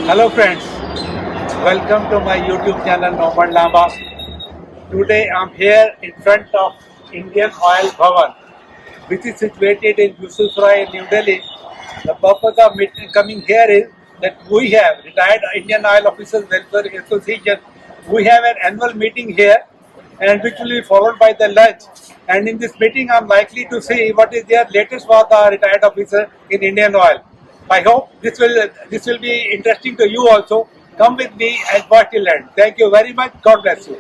Hello friends, welcome to my YouTube channel Norman Lamba. Today I'm here in front of Indian Oil Bhavan, which is situated in Yusufzai, New Delhi. The purpose of coming here is that we have retired Indian Oil Officers Welfare Association. We have an annual meeting here, and which will be followed by the lunch. And in this meeting, I'm likely to see what is their latest for the retired officer in Indian Oil. I hope this will be interesting to you also. Come with me and watch till end. Thank you very much. God bless you.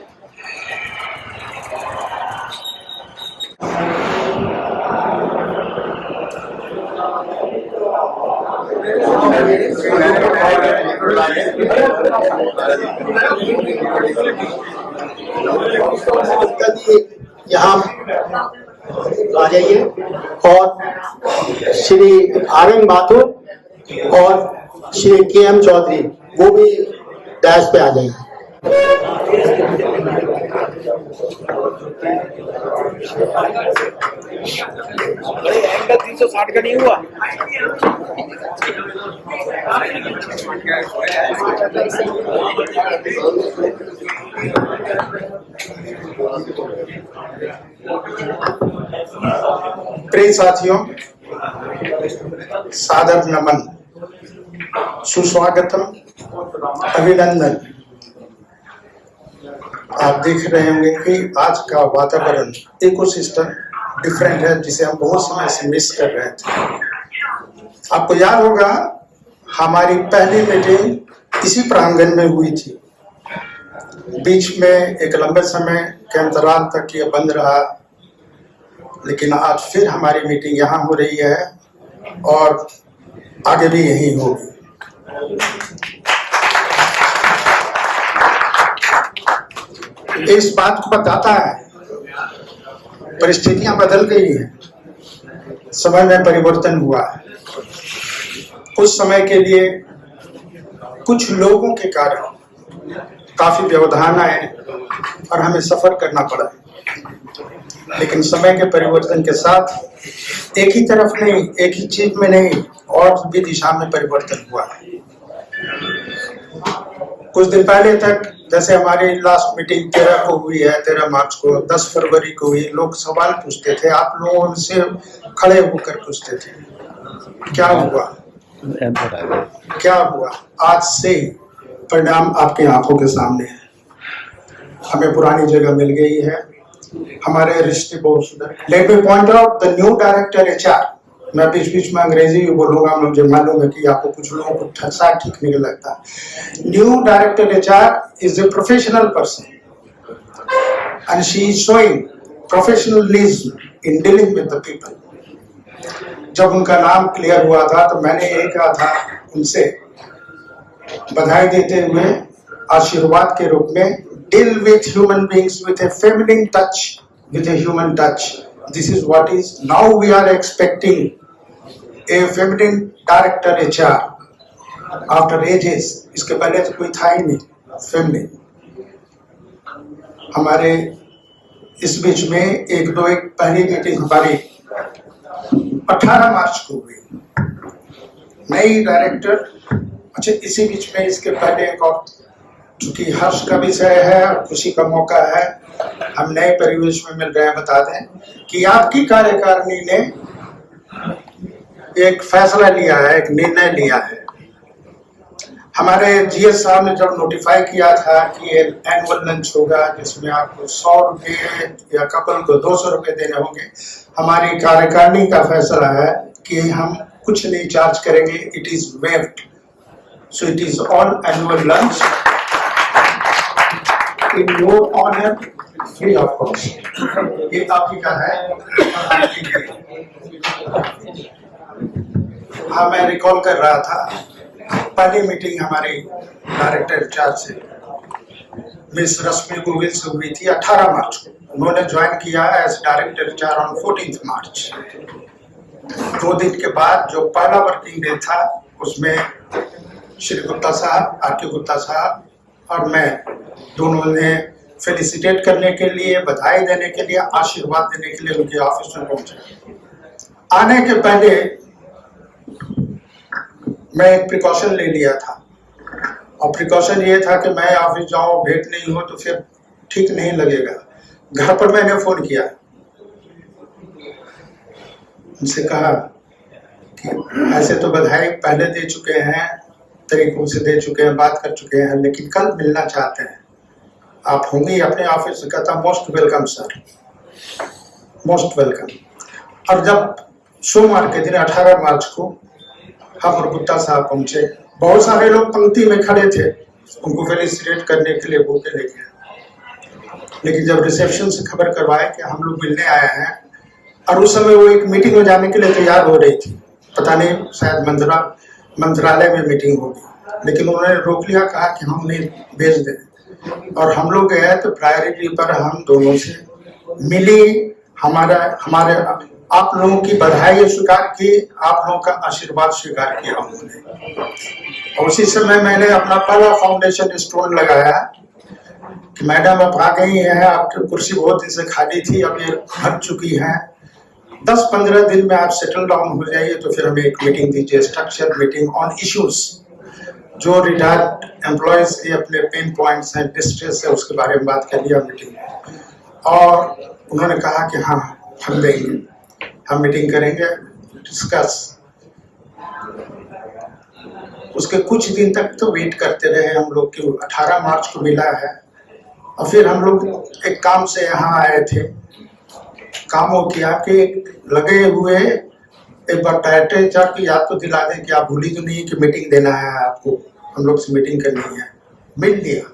यहाँ आ जाइए और Shri RN. Mathur और Shri KM. Chaudhary वो भी dash पे आ जाइए। Angle 360 का नहीं हुआ। प्रिय साथियों, सादर नमन, सुस्वागतम, अभिनंदन। आप देख रहे होंगे कि आज का वातावरण इकोसिस्टम डिफरेंट है, जिसे हम बहुत समय से मिस कर रहे थे। आपको याद होगा हमारी पहली मीटिंग इसी प्रांगण में हुई थी। बीच में एक लंबे समय के अंतराल तक ये बंद रहा, लेकिन आज फिर हमारी मीटिंग यहाँ हो रही है और आगे भी यही होगी। इस बात को बताता है परिस्थितियां बदल गई हैं, समय में परिवर्तन हुआ है। उस समय के लिए कुछ लोगों के कारण काफी व्यवधान आए और हमें सफर करना पड़ा, लेकिन समय के परिवर्तन के साथ एक ही तरफ नहीं, एक ही चीज में नहीं, और भी दिशा में परिवर्तन हुआ है। कुछ दिन पहले तक जैसे हमारी लास्ट मीटिंग 13 को हुई है, 13 मार्च को, 10 फरवरी को हुई, लोग सवाल पूछते थे, आप लोगों से खड़े होकर पूछते थे क्या हुआ, क्या हुआ। आज से परिणाम आपके आंखों के सामने है। हमें पुरानी जगह मिल गई है, हमारे रिश्ते बहुत सुधर। Let me point out the new director HR. मैं बीच बीच में अंग्रेजी भी बोलूंगा, मुझे मालूम है कि आपको कुछ लोगों को ठसा ठीक नहीं लगता। New director HR is a professional person and she is showing professionalism in dealing with the people. जब उनका नाम क्लियर हुआ था तो मैंने ये कहा था उनसे बधाई देते हुए, आशीर्वाद के रूप में, deal with human beings with a feminine touch, with a human touch. This is what is. Now we are expecting a feminine director HR after ages. इसके पहले तो कोई था ही नहीं feminine। हमारे इस बीच में एक पहली मीटिंग हमारी 18 मार्च को हुई, नई डायरेक्टर। अच्छा, इसी बीच में इसके पहले एक और, चूंकि हर्ष का विषय है और खुशी का मौका है, हम नए परिवेश में मिल रहे हैं, बता दें कि आपकी कार्यकारिणी ने एक फैसला लिया है, एक निर्णय लिया है। हमारे जीएस साहब ने जब नोटिफाई किया था कि एनुअल लंच होगा जिसमें आपको 100 रुपये या कपल को 200 रुपये देने होंगे, हमारी कार्यकारिणी का फैसला है कि हम कुछ नहीं चार्ज करेंगे। It is waived, so it is all annual lunch in your honor, free of cost। ये आप ही का है। हाँ, मैं रिकॉल कर रहा था, पहली मीटिंग हमारी डायरेक्टर इंचार्ज से मिस रश्मि गोविल से हुई थी 18 मार्च को। उन्होंने ज्वाइन किया एज डायरेक्टर इंचार्ज ऑन 14 मार्च। 2 दिन के बाद जो पहला वर्किंग डे था, उसमें श्री गुप्ता साहब, आर.के. गुप्ता साहब और मैं दोनों ने फेलिसिटेट करने के लिए, बधाई देने के लिए, आशीर्वाद देने के लिए उनके ऑफिस में पहुंचे। आने के पहले मैं एक प्रिकॉशन ले लिया था और प्रिकॉशन ये था कि मैं ऑफिस जाऊँ, भेंट नहीं हो तो फिर ठीक नहीं लगेगा। घर पर मैंने फोन किया, उनसे कहा कि ऐसे तो बधाई पहले दे चुके हैं, तरीकों से दे चुके हैं, बात कर चुके हैं, लेकिन कल मिलना चाहते हैं, आप होंगे अपने ऑफिस से? कहता most welcome sir, most welcome. और जब सोमवार के दिन 18 मार्च को हम और गुप्ता साहब पहुंचे, बहुत सारे लोग पंक्ति में खड़े थे उनको फेलिसिटेट करने के लिए, बुके लेके। लेकिन जब रिसेप्शन से खबर करवाए कि हम लोग मिलने आए हैं, और उस समय वो एक मीटिंग में जाने के लिए तैयार हो रही थी, पता नहीं शायद मंत्रालय में मीटिंग होगी, लेकिन उन्होंने रोक लिया, कहा कि हम नहीं भेज दें। और हम लोग गए तो प्रायोरिटी पर हम दोनों से मिली, हमारे आप लोगों की बधाई स्वीकार की, आप लोगों का आशीर्वाद स्वीकार किया उन्होंने। और उसी समय मैंने अपना पहला फाउंडेशन स्टोन लगाया कि मैडम आप आ गई हैं, आपकी कुर्सी बहुत दिन से खाली थी, अब ये भर चुकी है, 10-15 दिन में आप सेटल डाउन हो जाइए, तो फिर हमें एक मीटिंग दीजिए, स्ट्रक्चर मीटिंग ऑन इश्यूज, जो रिटायर्ड एम्प्लॉयज के अपने पेन पॉइंट्स हैं, डिस्ट्रेस है, उसके बारे में बात कर लिया मीटिंग में। और उन्होंने कहा कि हाँ हम देंगे, हम मीटिंग करेंगे, डिस्कस। उसके कुछ दिन तक तो वेट करते रहे हम लोग कि 18 मार्च को मिला है। और फिर हम लोग एक काम से यहाँ आए थे, काम हो किया कि लगे हुए एक बार टाइटे जा कि याद तो दिला दें कि आप भूली तो नहीं कि मीटिंग देना है आपको, हम लोग से मीटिंग करनी है। मिल लिया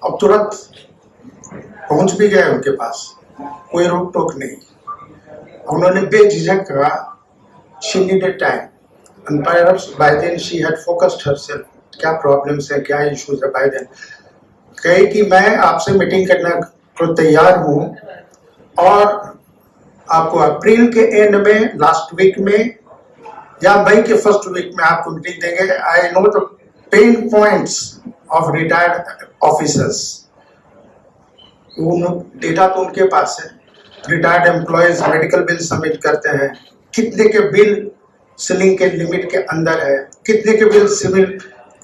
और तुरंत पहुंच भी गए उनके पास, कोई रोक टोक नहीं। उन्होंने बेझिझक कहा she needed time and perhaps by then she had focused herself, क्या प्रॉब्लम्स है, क्या इश्यूज है। by then कही कि मैं आपसे मीटिंग करने को तैयार हूँ, और आपको अप्रैल के एंड में, लास्ट वीक में या मई के फर्स्ट वीक में आपको मीटिंग देंगे। I know the pen points of retired officers, वो डेटा तो उनके पास है। Retired employees medical bill submit करते हैं, कितने के बिल सीलिंग के लिमिट के अंदर है, कितने के बिल सिविल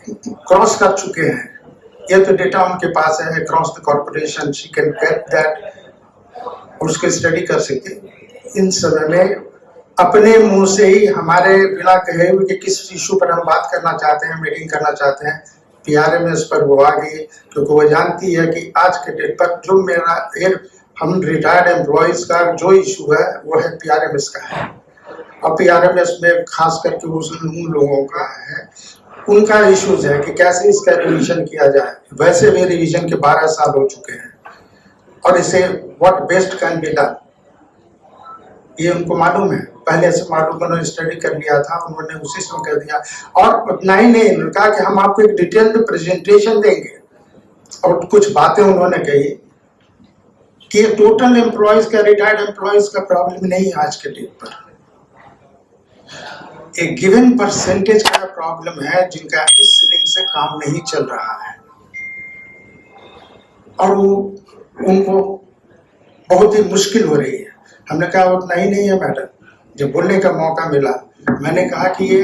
क्रॉस कर चुके हैं, ये तो डेटा उनके पास है। Across the corporation she can get that, और उसको स्टडी कर सकते। इन समय में अपने मुंह से ही हमारे बिना कहे हुए कि किस इशू पर हम बात करना चाहते हैं, मीटिंग करना चाहते हैं, पीआरएमएस पर वो आ गई, क्योंकि वो जानती है कि आज के डेट पर जो मेरा हम रिटायर्ड एम्प्लॉयज का जो इशू है वो है पीआरएमएस का है। और पीआरएमएस में खास करके उन लोगों का है, उनका इश्यूज है कि कैसे इसका रिवीजन किया जाए। वैसे भी रिवीजन के 12 साल हो चुके हैं, और इसे what best can be done ये उनको मालूम है, पहले से मालूम, उन्होंने स्टडी कर लिया था, उन्होंने उसी समय कर दिया। और उतना ही नहीं, उन्होंने कहा कि हम आपको एक डिटेल्ड प्रेजेंटेशन देंगे। और कुछ बातें उन्होंने कही कि टोटल एम्प्लॉयज का, रिटायर्ड एम्प्लॉयज का प्रॉब्लम नहीं है आज के डेट पर, एक गिवन परसेंटेज का प्रॉब्लम है जिनका इस सीलिंग से काम नहीं चल रहा है, और वो उनको बहुत ही मुश्किल हो रही है। हमने कहा उतना ही नहीं है मैडम, जब बोलने का मौका मिला मैंने कहा कि ये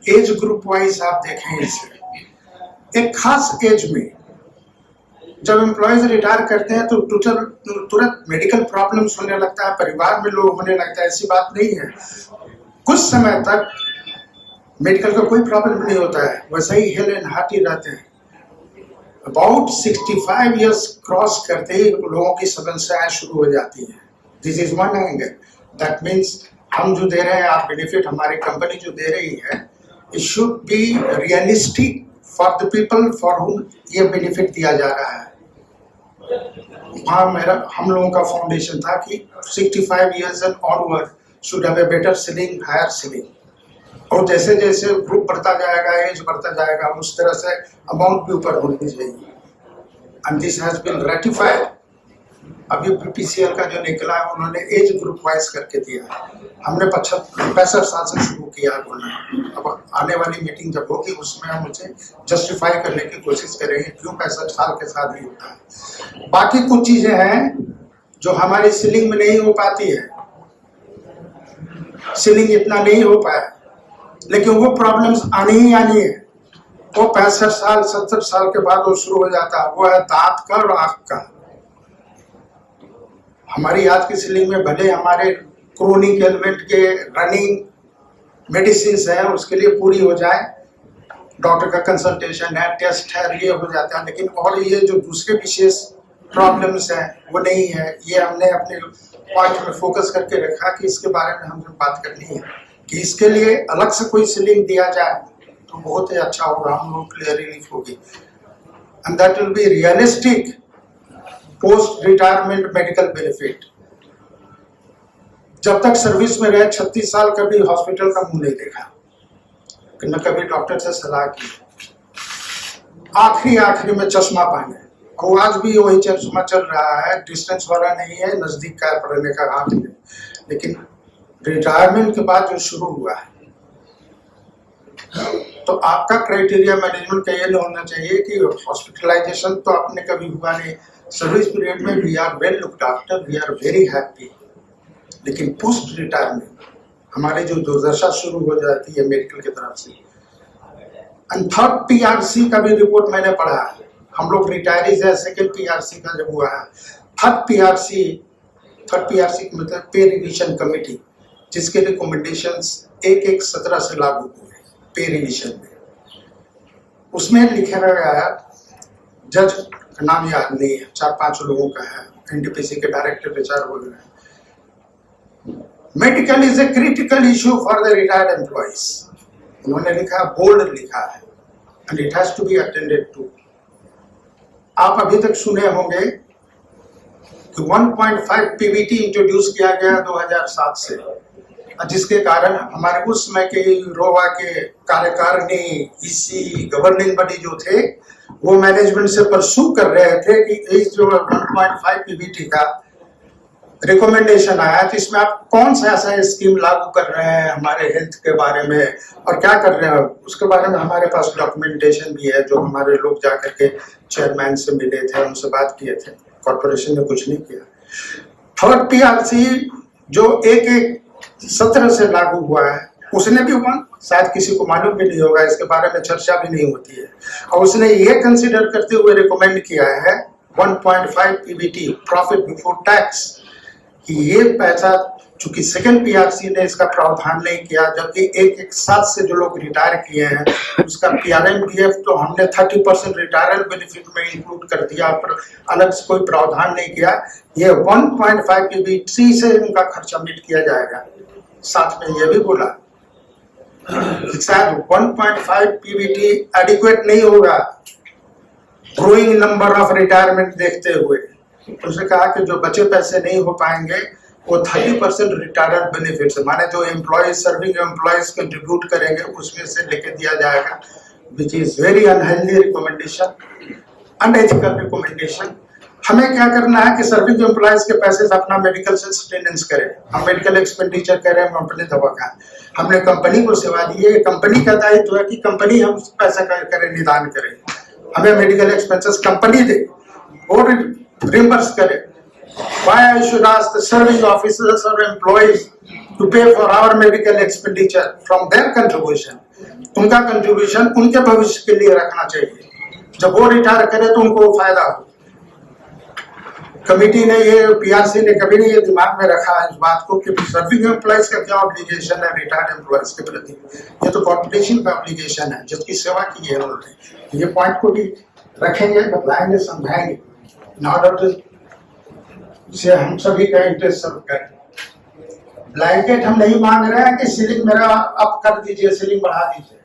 एज ग्रुप वाइज आप देखें इसे, एक खास एज में जब एम्प्लॉयज रिटायर करते हैं तो तुरंत मेडिकल प्रॉब्लम्स होने लगता है, परिवार में लोग होने लगता है, ऐसी बात नहीं है। कुछ समय तक मेडिकल का कोई प्रॉब्लम नहीं होता है, वैसे ही हेल एंड हार्टी रहते हैं। अबाउट 65 इयर्स क्रॉस करते ही लोगों की समस्याएं शुरू हो जाती हैं। This is one angle, that means हम जो दे रहे हैं, आप बेनिफिट हमारी कंपनी जो दे रही है, it should be realistic for the people for हुम ये बेनिफिट दिया जा रहा है। हाँ, हम लोगों का फाउंडेशन था कि 65 years and onward should have a better ceiling, higher ceiling, और जैसे जैसे ग्रुप बढ़ता जाएगा, एज बढ़ता जाएगा, उस तरह से अमाउंट भी ऊपर होनी चाहिए। And this has been ratified. अभी बीपीसीएल का जो निकला है उन्होंने एज ग्रुप वाइज करके दिया। हमने 65 साल से शुरू किया बोलना। अब आने वाली मीटिंग जब होगी उसमें हम उसे जस्टिफाई करने की कोशिश करेंगे क्यों 65 साल के साथ ही होता है। बाकी कुछ चीजें हैं जो हमारी सीलिंग में नहीं हो पाती है, सीलिंग इतना नहीं हो पाया, लेकिन वो प्रॉब्लम्स आनी ही आनी है। वो 65 साल 70 साल के बाद वो शुरू हो जाता है, वो है दांत का और आंख का। हमारी आज की सीलिंग में भले हमारे क्रोनिक एलिमेंट के रनिंग मेडिसिन है उसके लिए पूरी हो जाए, डॉक्टर का कंसल्टेशन है, टेस्ट है, ये हो जाता है, लेकिन और ये जो दूसरे विशेष प्रॉब्लम्स हैं वो नहीं है। ये हमने अपने पॉइंट में फोकस करके रखा कि इसके बारे में हमें बात करनी है कि इसके लिए अलग से कोई सीलिंग दिया जाए तो बहुत ही अच्छा होगा, हम लोग के लिए रिलीफ होगी। And that will be realistic post retirement medical benefit. जब तक सर्विस में रहे 36 साल कभी हॉस्पिटल का मुंह नहीं देखा, न कभी डॉक्टर से सलाह की, आखिरी में चश्मा पहने, और आज भी वही चश्मा चल रहा है, डिस्टेंस वाला नहीं है, नजदीक का पढ़ने का हाथ में। लेकिन रिटायरमेंट के बाद जो शुरू हुआ है, तो आपका क्राइटेरिया मैनेजमेंट का ये नहीं होना चाहिए कि हॉस्पिटलाइजेशन तो आपने कभी हुआ नहीं, सर्विस पीरियड में we are well looked after, we are very happy. लेकिन पोस्ट रिटायरमेंट हमारे जो दुर्दशा शुरू हो जाती है मेडिकल की तरफ से। एंड थर्ड पीआरसी का भी रिपोर्ट मैंने पढ़ा है, हम लोग रिटायरीज है, सेकेंड पीआरसी का जब हुआ है, थर्ड पीआरसी मतलब पे रिविजन कमेटी, जिसके रिकमेंडेशंस 1/1/17 से लागू हुए पे रिविजन में। उसमें लिखा गया है, जज का नाम याद नहीं है, 4-5 लोगों का है, एनटीपीसी के डायरेक्टर विचार वगैरह। Medical is a critical issue for the retired employees, उन्होंने लिखा, बोल्ड लिखा है, and it has to be attended to. आप अभी तक सुने होंगे कि 1.5 पीवीटी इंट्रोड्यूस किया गया 2007 से, जिसके कारण हमारे उस समय के रोवा के कार्यकारिणी, ईसी, गवर्निंग बॉडी जो थे, वो मैनेजमेंट से परसू कर रहे थे कि इस जो 1.5 पीवीटी का रिकमेंडेशन आया कि इसमें आप कौन सा ऐसा स्कीम लागू कर रहे हैं हमारे हेल्थ के बारे में और क्या कर रहे हैं, उसके बारे में हमारे पास डॉक्यूमेंटेशन भी है, जो हमारे लोग जाकर के चेयरमैन से मिले थे, उनसे बात किए थे, कॉर्पोरेशन ने कुछ नहीं किया। थर्ड पीआरसी जो 1/1/17 से लागू हुआ है, उसने भी शायद किसी को मालूम भी नहीं होगा, इसके बारे में चर्चा भी नहीं होती है, और उसने ये कंसिडर करते हुए रिकमेंड किया है 1.5 पीबीटी प्रॉफिट बिफोर टैक्स, कि ये पैसा, चूंकि सेकंड पीआरसी ने इसका प्रावधान नहीं किया, जबकि 1/1/7 से जो लोग रिटायर किए हैं उसका पीआरएमडीएफ तो हमने 30% रिटायरल बेनिफिट में इंक्लूड कर दिया, पर अलग से कोई प्रावधान नहीं किया। ये 1.5 पीबीटी से उनका खर्चा मीट किया जाएगा। साथ में ये भी बोला शायद 1.5 पीबीटी एडिक्वेट नहीं होगा ग्रोइंग नंबर ऑफ रिटायरमेंट देखते हुए। उसने कहा कि जो बचे पैसे नहीं हो पाएंगे वो 30% रिटायरमेंट बेनिफिट से, माने जो एम्प्लॉय सर्विंग एम्प्लॉयज कंट्रीब्यूट करेंगे उसमें से लेके दिया जाएगा, which is very unhealthy recommendation, unethical recommendation. हमें क्या करना है कि सर्विंग एम्प्लॉयज के पैसे से अपना मेडिकल सस्टेनेंस करें, हम मेडिकल एक्सपेंडिचर करें, हम अपने दवा खाएं, हमने कंपनी को सेवा दी है, कंपनी का दायित्व है कि कंपनी हम पैसा करें, निदान करें, हमें मेडिकल एक्सपेंसेस कंपनी दे और reimburse करे। Why I should ask the serving officers or employees to pay for our medical expenditure from their contribution? उनका कंट्रीब्यूशन उनके भविष्य के लिए रखना चाहिए, जब वो रिटायर करे तो उनको फायदा हो। कमेटी ने ये, पीआरसी ने कभी नहीं ये दिमाग में रखा इस बात को कि सर्विंग एम्प्लॉयज का क्या ऑब्लिगेशन है रिटायर्ड एम्प्लॉयज के प्रति, ये तो कॉर्पोरेशन का ऑब्लिगेशन है जिसकी सेवा की है उन्होंने। ये पॉइंट को भी रखेंगे, बताएंगे, समझाएंगे, in order to से हम सभी का इंटरेस्ट सर्व करें। ब्लैंकेट हम नहीं मांग रहे हैं कि सीलिंग मेरा अप कर दीजिए, सीलिंग बढ़ा दीजिए।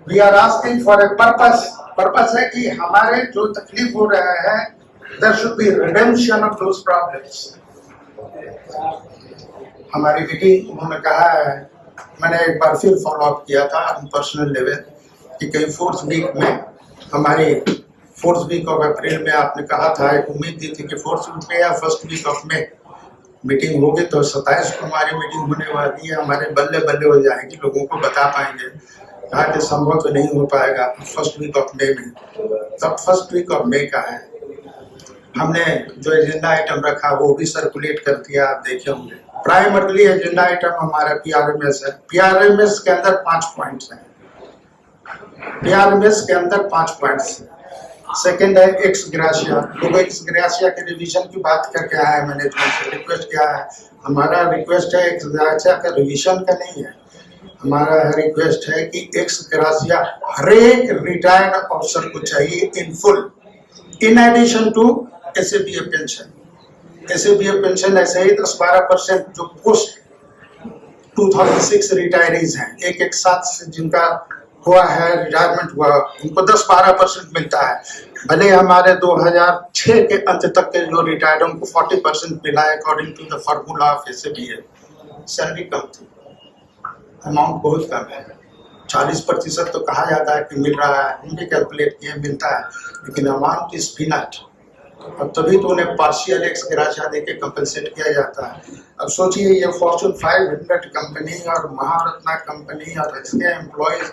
We are asking for a purpose है कि हमारे जो तकलीफ हो रहे हैं, there should be redemption of those problems. हमारी मीटिंग उन्होंने कहा है, मैंने एक बार फिर फॉलो अप किया था पर्सनल लेवल कि कहीं 4th वीक में, हमारी 4th वीक ऑफ अप्रैल में आपने कहा था, एक उम्मीद दी थी कि 4th वीक में या 1st वीक ऑफ में मीटिंग होगी, तो 27 को हमारी मीटिंग होने वाली है, हमारे बल्ले बल्ले हो जाएंगे, लोगों को बता पाएंगे। कहा कि संभव तो नहीं हो पाएगा 1st वीक ऑफ मे में, तब 1st वीक ऑफ मे का है। हमने जो एजेंडा आइटम रखा वो भी सर्कुलेट कर दिया, आप देखे होंगे। प्राइमरली एजेंडा आइटम हमारा पीआरएमएस है। पीआरएमएस के अंदर 5 पॉइंट्स हैं। PRMS के अंदर 5 पॉइंट्स। सेकंड है एक्स ग्राशिया। लोग एक्स ग्राशिया के रिवीजन की बात करके आए, मैनेजमेंट से रिक्वेस्ट किया है। हमारा रिक्वेस्ट है एक्स ग्राशिया का रिवीजन का नहीं है, हमारा रिक्वेस्ट है कि एक्स ग्राशिया हर एक रिटायर्ड अफसर को चाहिए in full, in addition to SABF pension. SABF pension ऐसे ही 10-12% जो पोस्ट 2006 रिटायरीज हैं, एक साथ से जिनका हुआ है रिटायरमेंट हुआ, उनको 10-12% मिलता है। भले हमारे 2006 के अंत तक के जो रिटायर्ड उनको 40% मिला है according to the formula of SABF। Salary कम थी, अमाउंट बहुत कम है, 40% तो कहा जाता है कि मिल रहा है, हमने कैलकुलेट किया मिलता है, लेकिन अमाउंट इज पीनट। अब तभी तो उन्हें पार्शियल एक्स ग्राशिया देके कंपनसेट किया जाता है। अब सोचिए ये फॉर्चून 500 कंपनी और महारत्ना कंपनी और इसके एम्प्लॉयज,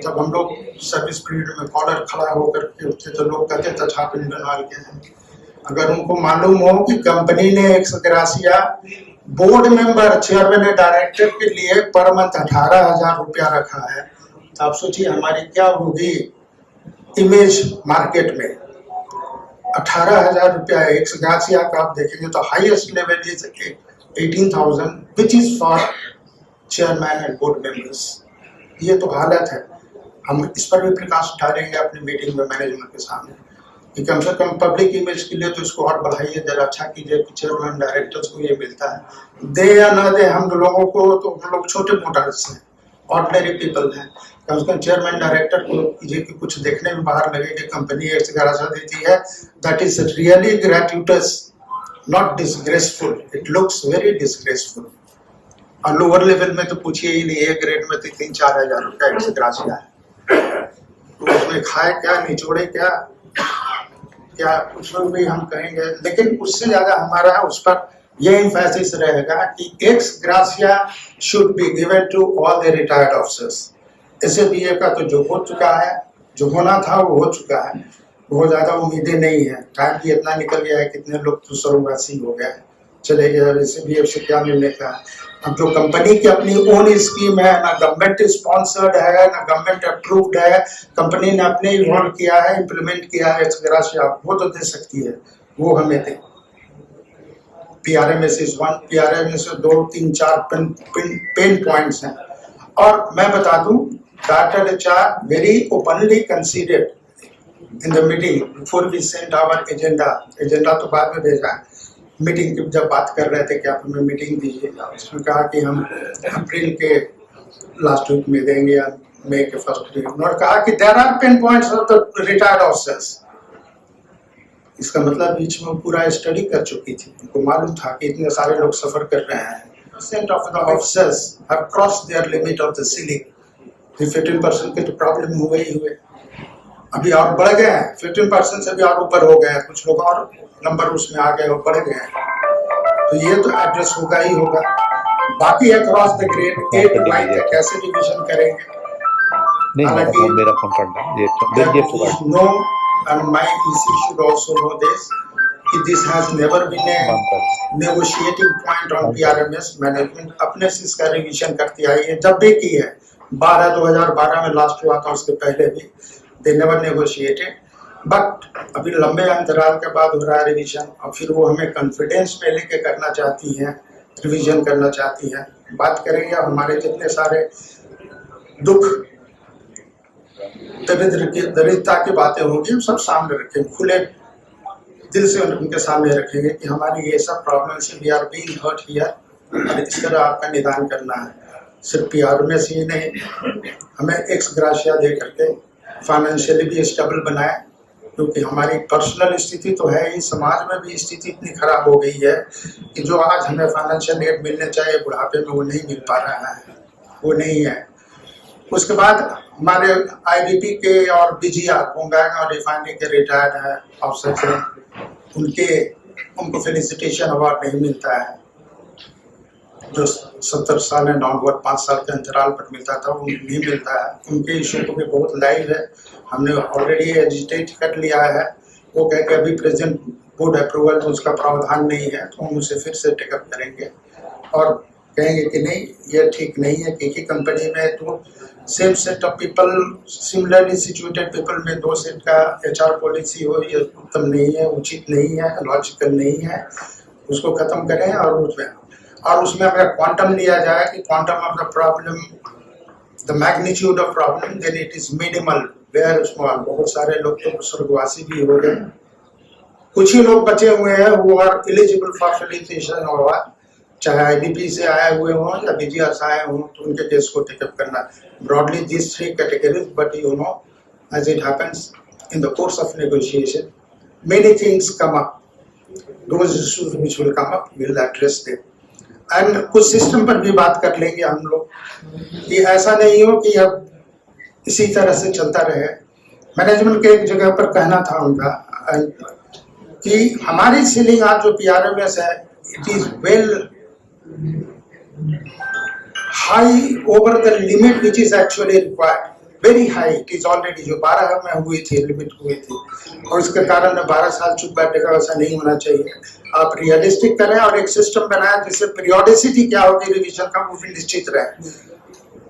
जब हम लोग सर्विस पीरियड में कॉलर खड़ा होकर के उठते तो लोग कहते थे छाप इंडियन ऑयल के हैं। अगर उनको मालूम हो कि कंपनी ने ex gratia board member, chairman, director के लिए पर मंथ 18,000 रुपया रखा है, तो आप सोचिए हमारी क्या होगी इमेज मार्केट में। 18,000 रुपया एक्स ग्राशिया का आप देखेंगे तो highest level is 18,000 which is for chairman and board members. ये तो हालत है। हम इस पर भी प्रकाश डालेंगे अपनी मीटिंग में मैनेजमेंट के सामने कि कम से कम पब्लिक इमेज के लिए तो इसको और बढ़ाइए, जरा अच्छा कीजिए कि चेयरमैन डायरेक्टर्स को ये मिलता है। दे या ना दे हम लोगों को, तो हम लोग छोटे मोटर्स हैं, ऑर्डिनरी पीपल हैं। कम से कम चेयरमैन डायरेक्टर को कीजिए कि कुछ देखने में बाहर लगे कि कंपनी एक्स ग्राशिया देती है, that is really gratuitous, not disgraceful. It looks very disgraceful. और लोअर लेवल में तो पूछिए ही नहीं, ए ग्रेड में तो 3-4 हजार रुपया एक्स ग्राशिया है, तो उसमें खाए क्या, निचोड़े क्या, क्या कुछ लोग भी हम कहेंगे। लेकिन उससे ज्यादा हमारा उस पर यह एम्फेसिस रहेगा कि ex gratia should be given to all the retired officers. SABF का तो जो हो चुका है, जो होना था वो हो चुका है, बहुत ज्यादा उम्मीदें नहीं है। टाइम भी इतना निकल गया है, कितने लोग तो स्वर्गवासी हो गए, चले गए, SABF से क्या मिलने का। अब जो कंपनी की अपनी ओन स्कीम है, ना गवर्नमेंट स्पॉन्सर्ड है ना गवर्नमेंट अप्रूव्ड है, कंपनी ने अपने इन्वॉल्व किया है, इम्प्लीमेंट किया है एक्स ग्राशिया, वो तो दे सकती है, वो हमें दे। PRMS इज वन, PRMS में 2-3-4 पेन पॉइंट्स हैं। और मैं बता दूं, Dr. HR very openly considered in the meeting before we sent our agenda तो बाद में भेजा, मीटिंग की जब बात कर रहे थे कि आप हमें मीटिंग दीजिए, उसमें कहा कि हम अप्रैल के लास्ट वीक में देंगे या मई के फर्स्ट वीक। उन्होंने कहा कि there are 10 points of the retired officers। इसका मतलब बीच में पूरा स्टडी कर चुकी थी, उनको मालूम था कि इतने सारे लोग सफर कर रहे हैं। % of the officers have crossed their limit of the ceiling। 15% के तो प्रॉब्लम हुए ही हुए, अभी और बढ़ गए हैं, 15% से भी और ऊपर हो गए हैं, कुछ लोग और नंबर उसमें आ गए और बढ़ गए हैं, तो ये तो एड्रेस होगा ही होगा। बाकी across the grade A to Y का कैसे डिवीजन करेंगे, हालांकि मेरा फोन पड़ no and my EC should also know this कि this has never been a negotiating point on PRMS। Management अपने से इसका रिवीजन करती आई है, जब भी की है, 2012 में लास्ट हुआ था, उसके पहले भी they never negotiated, बट अभी लंबे अंतराल के बाद हो रहा है रिवीजन, और फिर वो हमें कॉन्फिडेंस में लेके करना चाहती हैं, रिवीजन करना चाहती हैं। बात करेंगे हमारे जितने सारे दुख दरिद्रता की बातें होंगी, सब सामने रखेंगे, खुले दिल से उनके सामने रखेंगे कि हमारी ये सब प्रॉब्लम से we are being hurt here, और इस तरह आपका निदान करना है। सिर्फ PRMS ही नहीं, हमें एक्स ग्राशिया दे करके फाइनेंशियली भी स्टेबल बनाए, क्योंकि हमारी पर्सनल स्थिति तो है ही, समाज में भी स्थिति इतनी खराब हो गई है कि जो आज हमें फाइनेंशियल एड मिलने चाहिए बुढ़ापे में, वो नहीं मिल पा रहा है, वो नहीं है। उसके बाद हमारे IBP के और BGR बोंगैंग और रिफाइनरी के रिटायर्ड है ऑफिसर, उनको फेलिसिटेशन अवार्ड नहीं मिलता है, जो 70 साल एंड ऑनवर्ड 5 साल के अंतराल पर मिलता था, वो नहीं मिलता है। उनके इशू को भी बहुत लाइव है, हमने ऑलरेडी एजिटेट कर लिया है। वो कह के अभी प्रेजेंट बोर्ड अप्रूवल तो उसका प्रावधान नहीं है, तो हम उसे फिर से टेकअप करेंगे और कहेंगे कि नहीं, ये ठीक नहीं है, क्योंकि कंपनी में तो same set of people, similarly situated people में 2 सेट का HR पॉलिसी हो, ये उत्तम नहीं है, उचित नहीं है, लॉजिकल नहीं है। उसको खत्म करें और उसमें अगर क्वांटम लिया जाए कि quantum of the problem, the magnitude of problem, then it is minimal where small. बहुत सारे लोग तो स्वर्गवासी भी हो गए, कुछ ही लोग बचे हुए हैं वो आर एलिजिबल फॉर फेलिसिटेशन और चाहे IDP से आए हुए हों या BGR से आए हों, तो उनके केस को टेकअप करना। Broadly this 3 categories, but you know as it happens in the course of negotiation many things come up, those issues which will come up we will address them, and कुछ system पर भी बात कर लेंगे हम लोग कि ऐसा नहीं हो कि अब इसी तरह से चलता रहे। मैनेजमेंट के एक जगह पर कहना था उनका कि हमारी सीलिंग आज जो PRMS है, it is well high over the limit which is actually required, very high. It is already जो 12 में हुई थी, लिमिट हुई थी, और इसके कारण 12 साल चुप बैठेगा, वैसा नहीं होना चाहिए। आप रियलिस्टिक करें और एक सिस्टम बनाएं जिससे पीरियोडिसिटी क्या होगी रिवीजन का वो भी निश्चित रहे,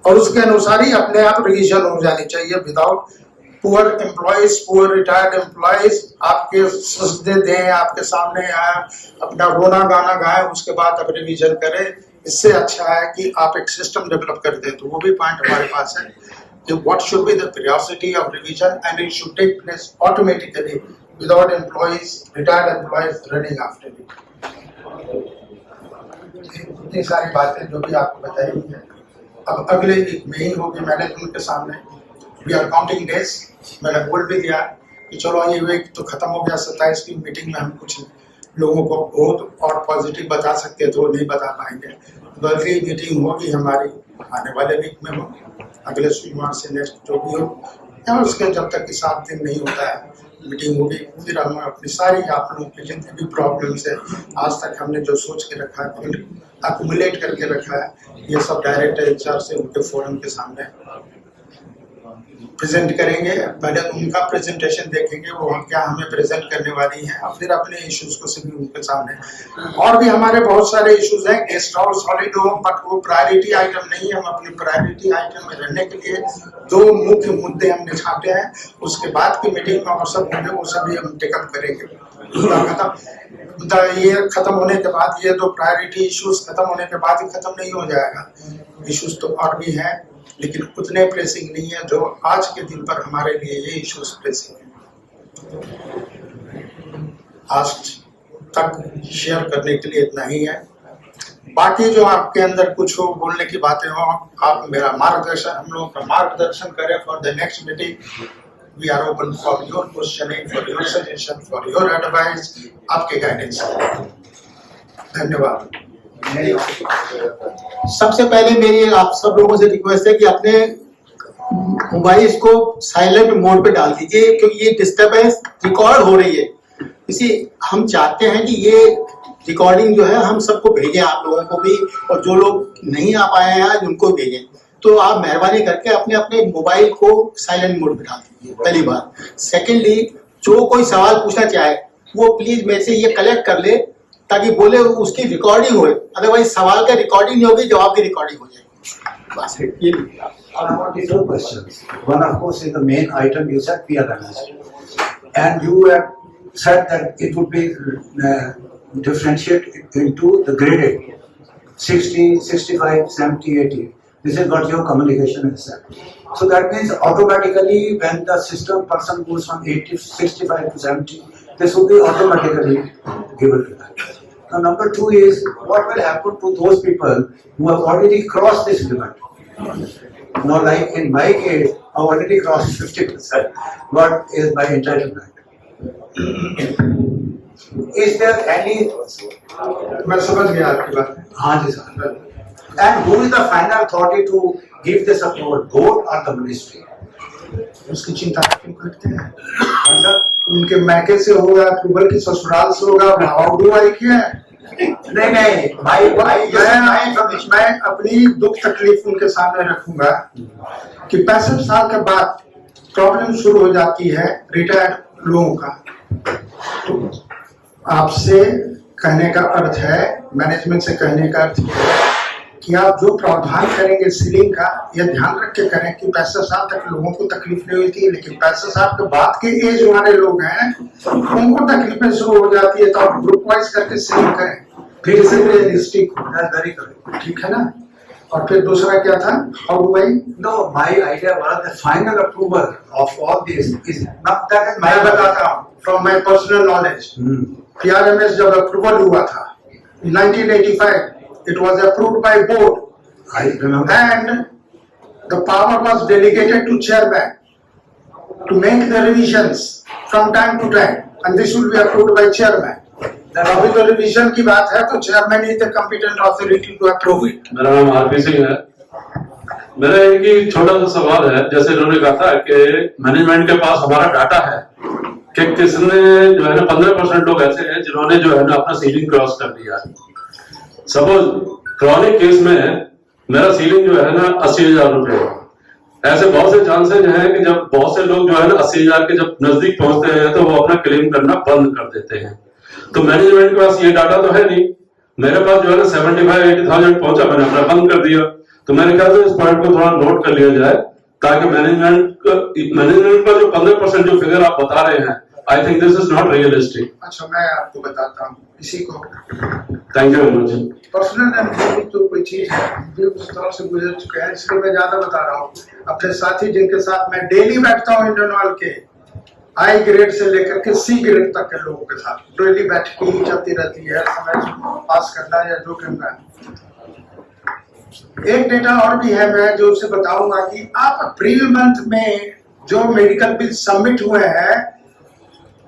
और उसके अनुसार ही अपने आप रिवीजन हो जानी चाहिए। Without poor employees, poor retired employees आपके सजदे दें, आपके सामने आए, अपना रोना गाना गाएं, उसके बाद आप रिवीजन करें। इससे अच्छा है कि आप एक सिस्टम डेवलप कर दें। तो वो भी पॉइंट हमारे पास है कि what should be the periodicity of revision, and it should take place automatically without employees, retired employees running after it. इतनी सारी बातें जो भी आपको बताई है, अब अगले वीक में ही होगी मैनेजमेंट के सामने। We are counting days. मैंने बोल भी दिया कि चलो ये वीक तो खत्म हो गया, 27 की मीटिंग में हम कुछ लोगों को बहुत और पॉजिटिव बता सकते तो नहीं बता पाएंगे। अगली मीटिंग होगी हमारी आने वाले वीक में हो, अगले सोमवार से नेक्स्ट जो भी हो, या उसके जब तक कि 7 दिन नहीं होता है मीटिंग होगी। फिर हम अपनी सारी आप लोगों की जितनी भी प्रॉब्लम्स है, आज तक हमने जो सोच के रखा है, अक्यूमुलेट करके रखा है, ये सब डायरेक्टर HR से उनके फोरम के सामने प्रेजेंट करेंगे। पहले तो उनका प्रेजेंटेशन देखेंगे, वो क्या हमें प्रेजेंट करने वाली हैं, और फिर अपने इश्यूज को सभी उनके सामने। और भी हमारे बहुत सारे इश्यूज हैं, guest house, holiday home, but वो प्रायोरिटी आइटम नहीं है। हम अपने प्रायोरिटी आइटम में रहने के लिए 2 मुख्य मुद्दे हमने छापे हैं। उसके बाद की मीटिंग में और सब होंगे, वो सभी हम टेकअप करेंगे। ये खत्म होने के बाद, ये 2 प्रायोरिटी इश्यूज खत्म होने के बाद ही खत्म नहीं हो जाएगा। इश्यूज तो और भी हैं, लेकिन उतने प्रेसिंग नहीं है जो आज के दिन पर हमारे लिए ये इश्यूज प्रेसिंग है। आज तक शेयर करने के लिए इतना ही है। बाकी जो आपके अंदर कुछ हो, बोलने की बातें हो, आप मेरा मार्गदर्शन, हम लोगों का मार्गदर्शन करें for the next meeting. We are open for your questioning, for your suggestion, for your advice, आपके गाइडेंस। धन्यवाद। सबसे पहले मेरी आप सब लोगों से रिक्वेस्ट है कि अपने मोबाइल को साइलेंट मोड पे डाल दीजिए, क्योंकि ये डिस्टरबेंस रिकॉर्ड हो रही है। इसी हम चाहते हैं कि ये रिकॉर्डिंग जो है हम सबको भेजें, आप लोगों को भी, और जो लोग नहीं आ पाए हैं आज उनको भेजें। तो आप मेहरबानी करके अपने अपने मोबाइल को साइलेंट मोड पे डाल दीजिए, पहली बात। सेकेंडली, जो कोई सवाल पूछना चाहे वो प्लीज मेरे से ये कलेक्ट कर ले, ताकि बोले उसकी रिकॉर्डिंग हो। अदरवाइज सवाल का रिकॉर्डिंग नहीं होगी, जवाब की रिकॉर्डिंग हो जाएगी। बस ये। I want two questions. One, of course, is the main item you said PRMS, and you have said that it would be differentiated into the graded 60, 65, 70, 80. This is what your communication has said. So that means automatically when the system person goes from 80, 65 to 70, this will be automatically given to that. Now, number 2 is what will happen to those people who have already crossed this limit? Now, like in my case, I already crossed 50%. What is my entitlement? Is there any? मैं समझ गया आपकी बात। हाँ जी sir. And who is the final authority to give this approval, board or the ministry? उसकी चिंता क्यों करते हैं? मतलब उनके मैके से होगा, अप्रूवल की ससुराल से होगा, हाउ डू आई केयर? नहीं मैं अपनी दुख तकलीफ उनके सामने रखूंगा कि 65 साल के बाद प्रॉब्लम शुरू हो जाती है रिटायर्ड लोगों का। तो आपसे कहने का अर्थ है, मैनेजमेंट से कहने का अर्थ है कि आप जो प्रावधान करेंगे सीलिंग का, यह ध्यान रख के करें कि 65 साल तक लोगों को तकलीफ नहीं होती, लेकिन 65 साल के बाद के एज वाले लोग हैं उनको तकलीफें शुरू हो जाती है, तो आप ग्रुप वाइज करके सीलिंग करें, फिर से रियलिस्टिक हो, ठीक है ना। और फिर दूसरा क्या था, how do I No, my idea was the final approval of all this is not that मैं बताता हूँ from my personal knowledge. PRMS जब अप्रूवल हुआ था 1985, it was approved by board I remember. and the power was delegated to chairman to make the revisions from time to time, and this will be approved by chairman. अभी तो revision की बात है तो chairman is the competent authority to approve it. मेरा नाम RP Singh है। मेरा एक ही छोटा सा सवाल है, जैसे इन्होंने कहा था कि मैनेजमेंट के पास हमारा डाटा है कि किसने जो है ना 15% लोग ऐसे हैं जिन्होंने जो है ना अपना सीलिंग क्रॉस कर दिया। सपोज क्रॉनिक केस में मेरा सीलिंग जो है ना 80,000 रुपए, ऐसे बहुत से चांसेज हैं कि जब बहुत से लोग जो है ना 80,000 के जब नजदीक पहुंचते हैं तो वो अपना क्लेम करना बंद कर देते हैं। तो मैनेजमेंट के पास ये डाटा तो है नहीं, मेरे पास जो है ना 75-80,000 पहुंचा, मैंने अपना बंद कर दिया। तो मैंने कहा था इस पॉइंट को थोड़ा नोट कर लिया जाए ताकि मैनेजमेंट का जो 15% जो फिगर आप बता रहे हैं, I think this is not realistic. अच्छा, मैं आपको बताता हूँ इसी को। Thank you very much. Personal and तो कोई चीज है जो उस तरह से गुजर चुके हैं, इसलिए मैं ज्यादा बता रहा हूँ। अपने साथी जिनके साथ मैं डेली बैठता हूँ इंडियन ऑयल के आई ग्रेड से लेकर के सी ग्रेड तक के लोगों के साथ डेली बैठक ही चलती रहती है, समय पास करना या जो करना है। एक डेटा और भी है मैं जो उसे बताऊंगा कि आप अप्रैल मंथ में जो मेडिकल बिल सबमिट हुए हैं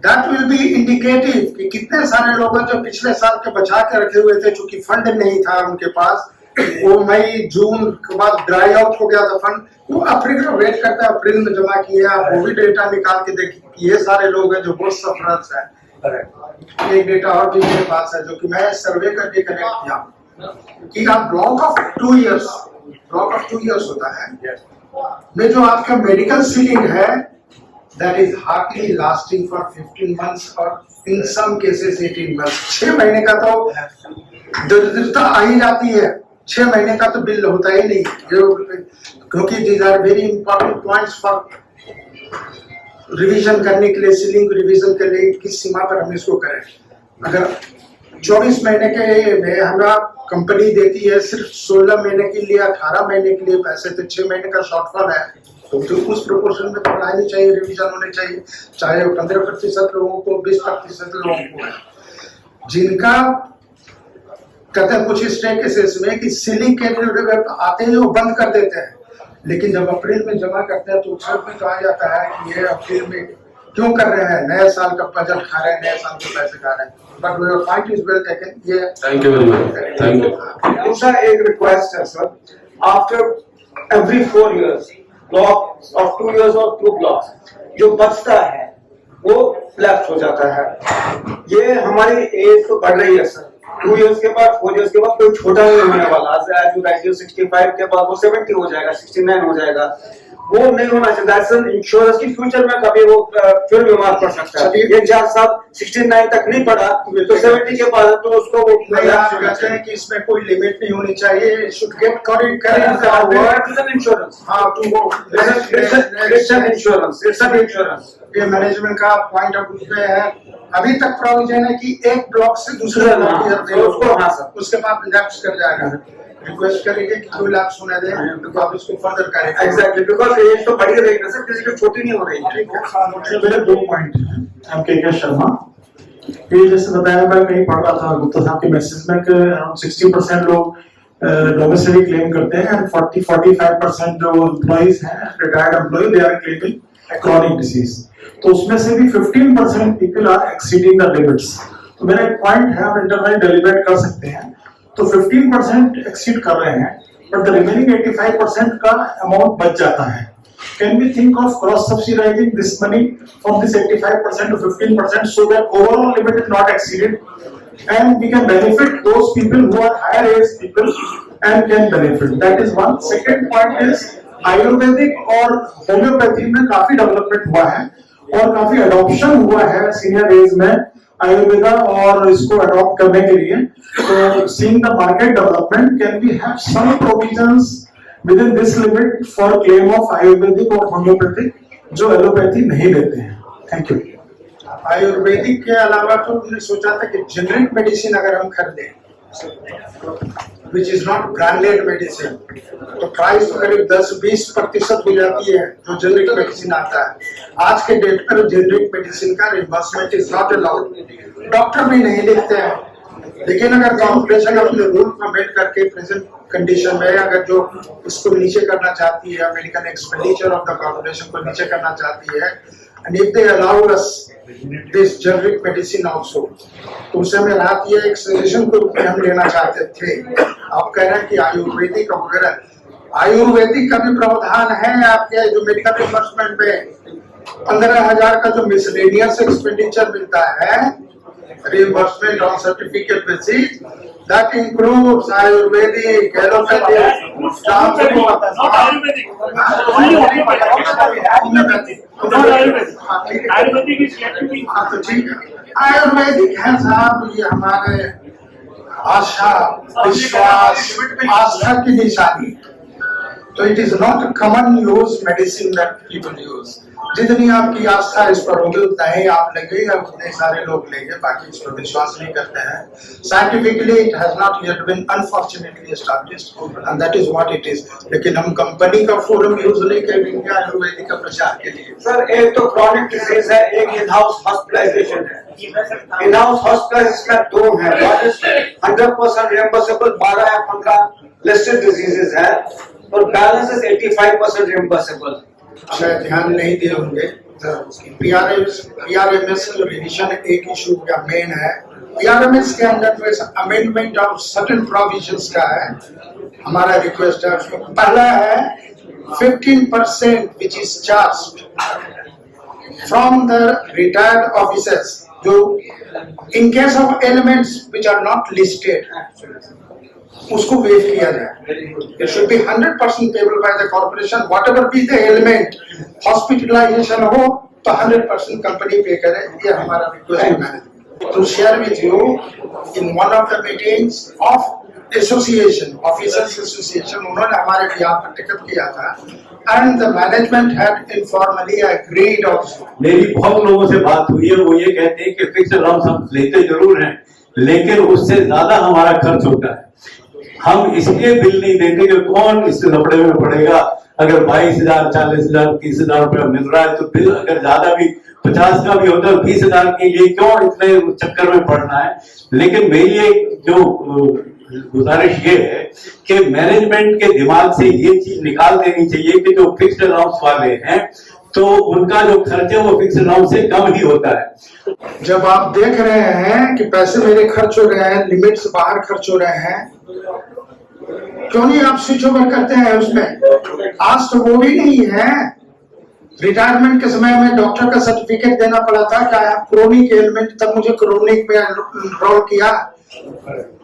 दैट विल बी इंडिकेटिव कि कितने सारे लोग हैं जो पिछले साल के बचा के रखे हुए थे, चूंकि फंड नहीं था उनके पास, वो मई जून के बाद ड्राई आउट हो गया था फंड, वो अप्रैल का वेट करता है, अप्रैल में जमा किए। आप वो भी डेटा निकाल के देखिए कि ये सारे लोग हैं जो बहुत सफरर्स हैं। एक डेटा और भी मेरे पास है जो कि मैं सर्वे करके कनेक्ट किया कि आप ब्लॉक ऑफ 2 इयर्स होता है में जो आपका मेडिकल सीलिंग है that is hardly lasting for 15 months or in some cases 18 months। 6 महीने का तो दरिद्रता आ ही जाती है, 6 महीने का तो बिल होता ही नहीं, क्योंकि these are very important points for revision करने के लिए, सीलिंग रिवीजन के लिए किस सीमा पर हम इसको करें। अगर 24 महीने के में हमारा कंपनी देती है सिर्फ 16 महीने के लिए, 18 महीने के लिए पैसे, तो 6 महीने का शॉर्टफॉल है, तो उस प्रोपोर्शन में पढ़ाई चाहिए, रिवीजन होने चाहिए, चाहे 15% लोगों को, 20% लोगों को है जिनका कहते हैं कुछ इस केसेस में कि सीलिंग के आते ही वो बंद कर देते हैं, लेकिन जब अप्रैल में जमा करते हैं तो उसमें भी कहा जाता है कि ये अप्रैल में क्यों कर रहे हैं, नए साल का बजट खा रहे हैं, नए साल के पैसे खा रहे हैं। But your point is well taken. ये thank you very much. Thank you. दूसरा एक रिक्वेस्ट है sir, after every 4 years block of 2 years और 2 blocks जो बचता है वो लैप्स हो जाता है। ये हमारी एज तो बढ़ रही है सर, 2 years के बाद 4 years के बाद कोई छोटा नहीं होने वाला। 65 के बाद वो 70 हो जाएगा, 69 हो जाएगा, वो नहीं होना चाहिए। इंश्योरेंस की फ्यूचर में कभी वो फिर बीमार पड़ सकता है। एक जहाँ साहब 69 तक नहीं पड़ा तो 70 के बाद तो उसको वो कहते हैं कि इसमें कोई लिमिट नहीं होनी चाहिए, शुड गेट इंश्योरेंस। हाँ, तो वो इंश्योरेंस ये मैनेजमेंट का पॉइंट ऑफ व्यू है। अभी तक प्रोविजन है कि एक ब्लॉक से दूसरे ब्लॉक उसको, हाँ सर, उसके बाद लैप्स कर जाएगा। रिक्वेस्ट करेंगे कि कोई लैप्स होने दें तो आप इसको फर्दर करें। एग्जैक्टली, बिकॉज़ एज तो बढ़ी रही है सर, किसी की छोटी नहीं हो रही है। मेरे 2 पॉइंट हैं। के शर्मा, ये जैसे बताया, मैं कहीं पढ़ रहा था गुप्ता साहब के मैसेज में कि अराउंड 60% लोग डोमेस्टिक क्लेम करते हैं एंड 40-45% जो एम्प्लॉइज हैं, retired employ, they are claiming chronic disease. तो उसमें से भी 15% people are exceeding the limits. तो मेरा एक पॉइंट है, हम इंटरनल डेलिब्रेट कर सकते हैं, तो 15% एक्सीड कर रहे हैं, बट द रिमेनिंग 85% का अमाउंट बच जाता है। Can we think of cross subsidizing this money from this 85% to 15% so that overall limit is not exceeded, and we can benefit those people who are higher age people and can benefit. That is one. Second point is Ayurvedic और homeopathy में काफी development हुआ है और काफी adoption हुआ है senior as में आयुर्वेदा और इसको अडॉप्ट करने के लिए, तो seeing the market development can we have some provisions within this limit for claim of Ayurvedic और होम्योपैथिक जो एलोपैथी नहीं देते हैं। Thank you. आयुर्वेदिक के अलावा तो हमने सोचा था कि जेनरिक मेडिसिन अगर हम खरीदें which is not branded medicine, तो प्राइस करीब 10-20% हो जाती है जो जेनरिक मेडिसिन आता है। आज के डेट पर जेनरिक मेडिसिन का reimbursement is not allowed, doctor भी नहीं लिखते हैं। लेकिन अगर कॉर्पोरेशन अपने रूल अमेंड करके प्रेजेंट कंडीशन में अगर जो इसको नीचे करना चाहती है, medical expenditure of the corporation को नीचे करना चाहती है, and if they allow us this generic medicine also, तो उससे हमें राहत ये एक सजेशन को हम लेना चाहते थे। आप कह रहे हैं कि आयुर्वेदिक वगैरह, आयुर्वेदिक का भी प्रावधान है आपके जो मेडिकल रिम्बर्समेंट में 15,000 का जो मिसलेनियस एक्सपेंडिचर मिलता है reimbursement on certificate basis, that includes Ayurvedic, allopathic, not Ayurvedic, only homeopathic. Not Ayurvedic. Ayurvedic is yet to be. तो ठीक है, आयुर्वेदिक है साहब, ये हमारे आशा विश्वास आस्था की निशानी। तो it is not common use medicine that people use. जितनी आपकी आस्था इस पर होगी उतना ही आप लेंगे या उतने सारे लोग लेंगे, बाकी इस पर विश्वास नहीं करते हैं। Scientifically it has not yet been unfortunately established and that is what it is. लेकिन हम कंपनी का फोरम यूज नहीं करेंगे आयुर्वेदिक का प्रचार के लिए। सर, एक तो क्रॉनिक डिजीज है, एक इन हाउस हॉस्पिटलाइजेशन है। इन हाउस हॉस्पिटलाइजेशन में दो है, 100% रिएम्बर्सेबल, 12 या 15 लिस्टेड डिजीजेस है और बैलेंस इज 85% रिएम्बर्सेबल। शायद ध्यान नहीं दिए होंगे। PRMS रिविजन एक इशू का मेन है। PRMS के अंदर में अमेंडमेंट ऑफ सर्टेन प्रोविजंस का है, हमारा रिक्वेस्ट है। उसमें पहला है 15% which is charged from the retired officers, जो in case of elements which are not listed उसको वेव किया जाए। It should be 100% payable by the corporation, whatever be the element. Hospitalization हो तो 100% कंपनी पे करे, ये हमारा रिक्वेस्ट है management. To share with you, in one of the meetings of association, officers association, उन्होंने हमारे बिहार पर टिकट किया था, and the management had informally agreed also. मेरी बहुत लोगों से बात हुई है, वो ये कहते हैं कि फिक्स अलाउंस हम लेते जरूर हैं, लेकिन उससे ज्यादा हमारा खर्च होता है। हम इसलिए बिल नहीं देते कि कौन इस लफड़े में पड़ेगा। अगर 22,000, 40,000, 30,000 रुपया मिल रहा है तो बिल अगर ज्यादा भी 50 का भी होता है 20,000 के लिए क्यों इतने चक्कर में पड़ना है। लेकिन मेरी एक जो गुजारिश ये है कि मैनेजमेंट के दिमाग से ये चीज निकाल देनी चाहिए कि जो फिक्स्ड अलाउंस वाले हैं तो उनका जो खर्च है वो फिक्स्ड अलाउंस से कम ही होता है। जब आप देख रहे हैं कि पैसे मेरे खर्च हो रहे हैं, लिमिट से बाहर खर्च हो रहे हैं, क्यों नहीं आप स्विच ओवर करते हैं उसमें? आज तो वो भी नहीं है। रिटायरमेंट के समय में डॉक्टर का सर्टिफिकेट देना पड़ा था कि आप क्रोनिक एलिमेंट, तब मुझे क्रोनिक में एनरोल किया।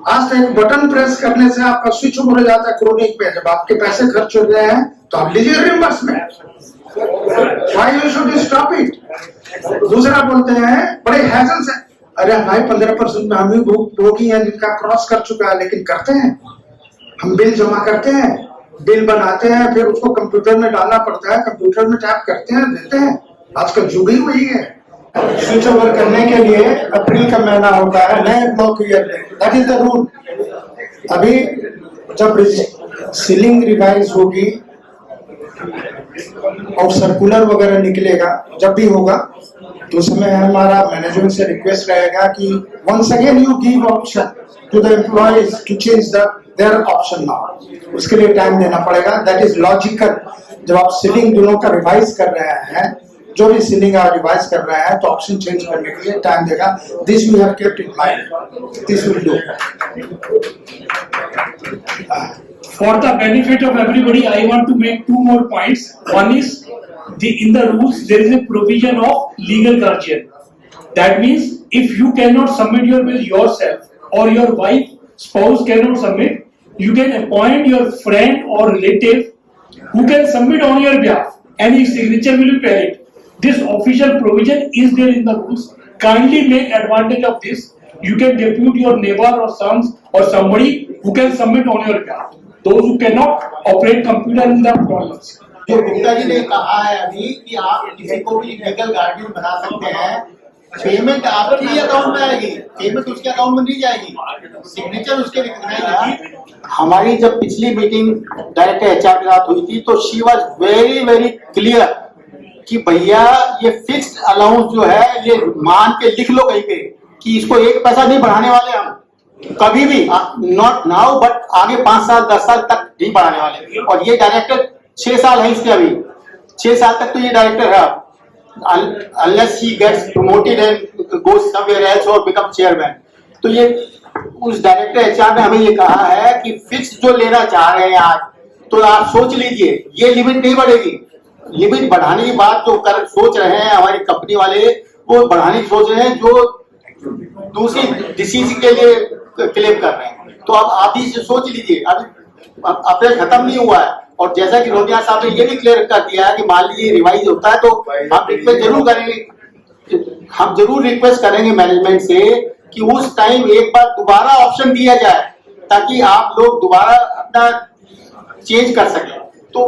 आज तो एक बटन प्रेस करने से आपका स्विच ओवर हो जाता है क्रोनिक पे। जब आपके पैसे खर्च हो रहे हैं तो आप लीजिए reimbursement. Why you should stop it? दूसरा बोलते हैं बड़े हैसल से, अरे भाई 15% में हम ही भोगी हैं जिनका क्रॉस कर चुका है, लेकिन करते हैं हम, बिल जमा करते हैं, बिल बनाते हैं, फिर उसको कंप्यूटर में डालना पड़ता है, कंप्यूटर में टाइप करते हैं, देते हैं। आजकल जुग ही वही है। स्विच ओवर करने के लिए अप्रैल का महीना होता है, नए ब्लॉक ईयर में, दैट इज द रूल। अभी जब सीलिंग रिवाइज होगी और सर्कुलर वगैरह निकलेगा, जब भी होगा तो उसमें हमारा मैनेजमेंट से रिक्वेस्ट रहेगा कि once again you give option to the employees to change their option now. उसके लिए टाइम देना पड़ेगा, दैट इज लॉजिकल। जब आप सीलिंग दोनों का रिवाइज कर रहे हैं, जो भी सीलिंग आप रिवाइज कर रहे हैं तो ऑप्शन चेंज करने के लिए टाइम देगा। This we have kept in mind, this will do. For the benefit of everybody, I want to make two more points. One is in the rules there is a provision of legal guardian. That means if you cannot submit your bill yourself or your wife, spouse cannot submit, you can appoint your friend or relative who can submit on your behalf and his signature will be valid. This official provision is there in the rules kindly make advantage of this. You can depute your neighbor or sons or somebody who can submit on your behalf. Those who cannot operate computer in the problems. जो गुप्ता जी ने कहा है अभी कि आप किसी को भी लीगल गार्डियन बना सकते हैं, पेमेंट आपके ही अकाउंट में आएगी, पेमेंट उसके अकाउंट में नहीं जाएगी, सिग्नेचर उसके रिकॉग्नाइज। हमारी जब पिछली मीटिंग डायरेक्टर एचआर के साथ हुई थी तो she was very very clear कि भैया ये फिक्स्ड अलाउंस जो है ये मान के लिख लो कहीं पे कि इसको एक पैसा नहीं बढ़ाने वाले हम कभी भी, नॉट नाउ बट आगे 5 साल 10 साल तक नहीं बढ़ाने वाले। और ये डायरेक्टर 6 साल है इसके, अभी 6 साल तक तो ये डायरेक्टर है, unless he gets promoted and goes somewhere else or become chairman। तो ये उस डायरेक्टर एचआर ने हमें ये कहा है कि फिक्स जो लेना चाह रहे हैं आज, तो आप सोच लीजिए ये लिमिट नहीं बढ़ेगी। लिमिट बढ़ाने की बात जो कर सोच रहे हैं हमारी कंपनी वाले, वो बढ़ाने की सोच रहे हैं जो दूसरी डिसीज के लिए क्लेम कर रहे हैं। तो अब आप ही से सोच लीजिए, अभी अप्रैल खत्म नहीं हुआ है और जैसा कि रोनिया साहब ने ये भी क्लियर कर दिया है कि मान लीजिए रिवाइज होता है तो हम रिक्वेस्ट जरूर करेंगे, हम जरूर रिक्वेस्ट करेंगे मैनेजमेंट से कि उस टाइम एक बार दोबारा ऑप्शन दिया जाए ताकि आप लोग दोबारा अपना चेंज कर सकें। तो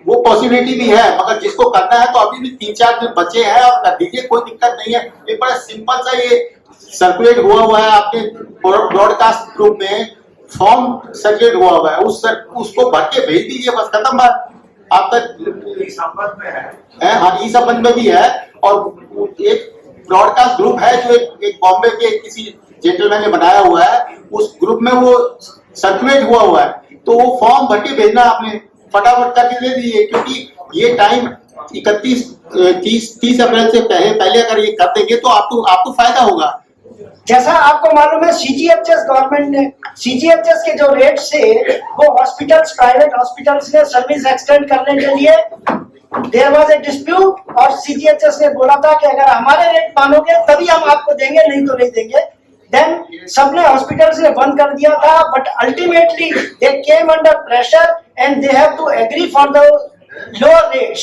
वो पॉसिबिलिटी भी है, मगर जिसको करना है तो अभी भी 3-4 दिन बचे हैं और कर दीजिए, कोई दिक्कत नहीं है। एक बड़ा सिंपल सा ये सर्कुलेट हुआ है आपके ब्रॉडकास्ट ग्रुप में, फॉर्म सर्कुलेट हुआ है, उसको भर के भेज दीजिए, बस खत्म बात। आप तक संबंध में है, हाँ ई संबंध में भी है। और एक ब्रॉडकास्ट ग्रुप है जो एक बॉम्बे के किसी जेंटलमैन ने बनाया हुआ है, उस ग्रुप में वो सर्कुलेट हुआ है, तो वो फॉर्म भर के भेजना आपने फटाफट करके दे दीजिए, क्योंकि ये टाइम 30 अप्रैल से पहले अगर ये कर देंगे तो आपको फायदा होगा। जैसा आपको मालूम है सीजीएचएस गवर्नमेंट ने सीजीएचएस के जो रेट से वो हॉस्पिटल्स, प्राइवेट हॉस्पिटल्स ने सर्विस एक्सटेंड करने के लिए देयर वाज ए डिस्प्यूट और सीजीएचएस ने बोला था कि अगर हमारे रेट मानोगे तभी हम आपको देंगे, नहीं तो नहीं देंगे। देन सबने हॉस्पिटल्स ने बंद कर दिया था, but ultimately they came under pressure and they have to agree for the lower rates.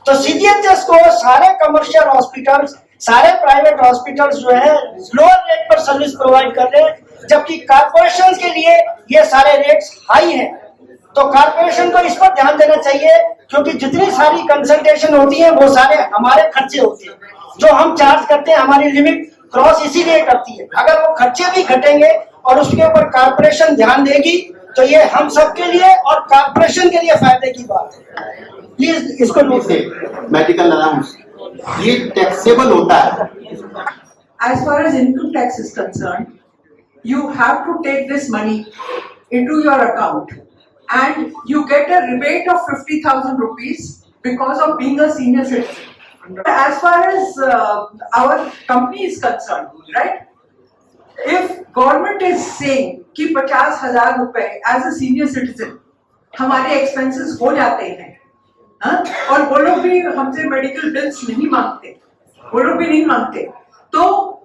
तो सीजीएचएस को सारे कमर्शियल हॉस्पिटल्स, सारे प्राइवेट हॉस्पिटल्स जो है लोअर रेट पर सर्विस प्रोवाइड कर रहे हैं, जबकि कारपोरेशन के लिए ये सारे रेट्स हाई हैं। तो कारपोरेशन को इस पर ध्यान देना चाहिए, क्योंकि जितनी सारी कंसल्टेशन होती है वो सारे हमारे खर्चे होते हैं, जो हम चार्ज करते हैं हमारी लिमिट क्रॉस इसीलिए करती है। अगर वो खर्चे भी घटेंगे और उसके ऊपर कारपोरेशन ध्यान देगी तो ये हम सब के लिए और कारपोरेशन के लिए फायदे की बात है। प्लीज इसको नोट करें। मेडिकल अलाउंस ये टैक्सेबल होता है। As far as income tax is concerned, you have to take this money into your account and you get a rebate of 50,000 rupees because of being a senior citizen. As far as our company is concerned, right? If government is saying कि 50,000 रुपए as a senior citizen हमारे expenses हो जाते हैं, हाँ? और वो लोग भी हमसे मेडिकल बिल्स नहीं मांगते, वो लोग भी नहीं मांगते, तो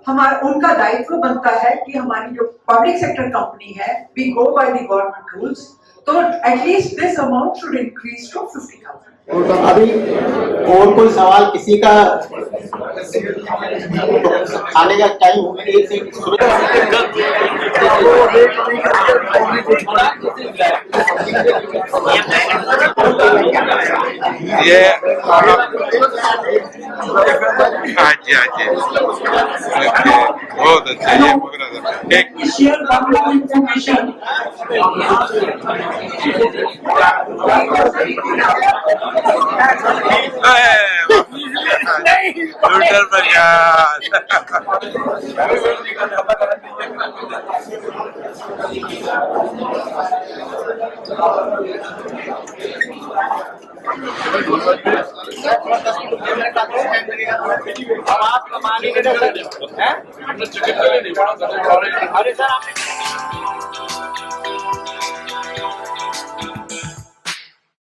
हमारा उनका दायित्व बनता है कि हमारी जो पब्लिक सेक्टर कंपनी है, we go by the government rules, तो at least this amount should increase to 50,000. अभी और कोई सवाल किसी का आने का टाइम हो गया, एक से ये हाँ जी ओके, बहुत अच्छा। ये एक शेयर इंफॉर्मेशन ट्विटर पर यार आप कमाने के लिए